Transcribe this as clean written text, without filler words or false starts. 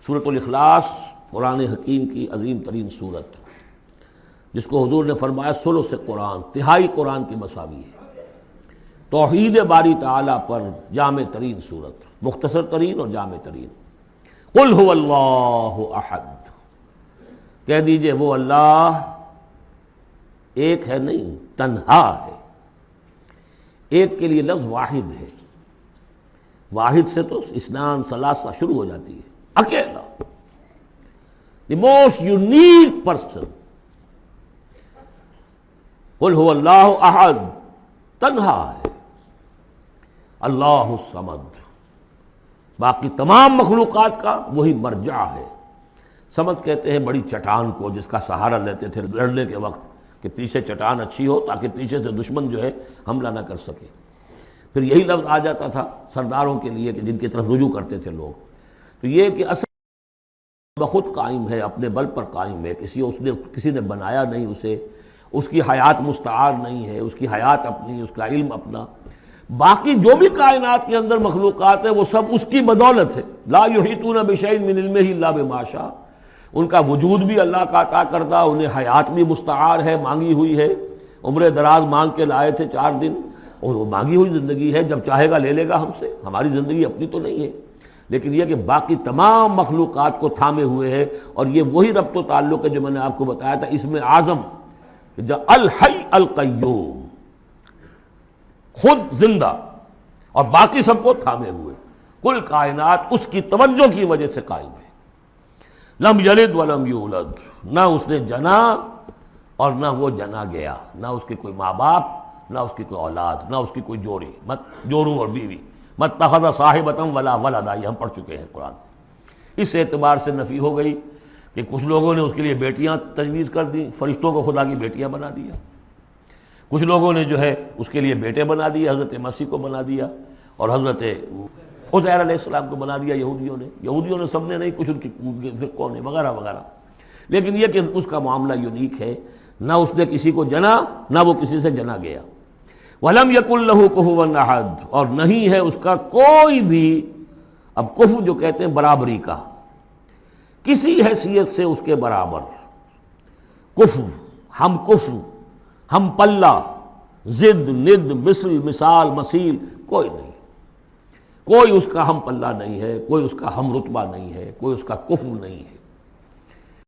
سورۃ الاخلاص قرآن حکیم کی عظیم ترین سورت، جس کو حضور نے فرمایا ثلث قرآن، تہائی قرآن کی مساوی ہے۔ توحید باری تعالیٰ پر جامع ترین سورت، مختصر ترین اور جامع ترین۔ قل هو اللہ احد، کہہ دیجئے وہ اللہ ایک ہے، نہیں تنہا ہے۔ ایک کے لیے لفظ واحد ہے، واحد سے تو اسنان ثلاثہ شروع ہو جاتی ہے، اکیلا، the most unique person۔ قل هو اللہ احد، تنہا ہے، اللہ الصمد، باقی تمام مخلوقات کا وہی مرجع ہے۔ صمد کہتے ہیں بڑی چٹان کو، جس کا سہارا لیتے تھے لڑنے کے وقت، کہ پیچھے چٹان اچھی ہو تاکہ پیچھے سے دشمن جو ہے حملہ نہ کر سکے۔ پھر یہی لفظ آ جاتا تھا سرداروں کے لیے کہ جن کی طرف رجوع کرتے تھے لوگ، تو یہ کہ اصل بخود قائم ہے، اپنے بل پر قائم ہے، کسی نے بنایا نہیں اسے، اس کی حیات مستعار نہیں ہے، اس کی حیات اپنی، اس کا علم اپنا۔ باقی جو بھی کائنات کے اندر مخلوقات ہیں وہ سب اس کی بدولت ہے۔ لا یحیطون بشیء من علمہ الا بما شاء، ان کا وجود بھی اللہ کا عطا کردہ، انہیں حیات بھی مستعار ہے، مانگی ہوئی ہے۔ عمر دراز مانگ کے لائے تھے 4 دن، اور وہ مانگی ہوئی زندگی ہے، جب چاہے گا لے لے گا ہم سے، ہماری زندگی اپنی تو نہیں ہے۔ لیکن یہ کہ باقی تمام مخلوقات کو تھامے ہوئے ہے، اور یہ وہی ربط و تعلق ہے جو میں نے آپ کو بتایا تھا اسم اعظم، جو الحی القیوم، خود زندہ اور باقی سب کو تھامے ہوئے۔ کل کائنات اس کی توجہ کی وجہ سے قائم ہے۔ لم یلد ولم یولد، نہ اس نے جنا اور نہ وہ جنا گیا، نہ اس کے کوئی ماں باپ، نہ اس کی کوئی اولاد، نہ اس کی کوئی جوڑی، مت جورو اور بیوی، مت اتخذ صاحبۃ ولا ولدا، یہ ہم پڑھ چکے ہیں قرآن۔ اس اعتبار سے نفی ہو گئی کہ کچھ لوگوں نے اس کے لیے بیٹیاں تجویز کر دی، فرشتوں کو خدا کی بیٹیاں بنا دیا، کچھ لوگوں نے جو ہے اس کے لیے بیٹے بنا دیا، حضرت مسیح کو بنا دیا، اور حضرت عزیر علیہ السلام کو بنا دیا یہودیوں نے، سب نے نہیں، کچھ ان کی فرقوں نے، وغیرہ وغیرہ۔ لیکن یہ کہ اس کا معاملہ یونیک ہے، نہ اس نے کسی کو جنا، نہ وہ کسی سے جنا گیا۔ وَلَمْ يَكُنْ لَهُ كُفُوًا أَحَدٌ، اور نہیں ہے اس کا کوئی بھی، اب کفو جو کہتے ہیں برابری کا، کسی حیثیت سے اس کے برابر، کفو، ہم پلہ، ضد، ند، مثل، مثال، مثیل، کوئی نہیں، کوئی اس کا ہم پلہ نہیں ہے، کوئی اس کا ہم رتبہ نہیں ہے، کوئی اس کا کفو نہیں ہے۔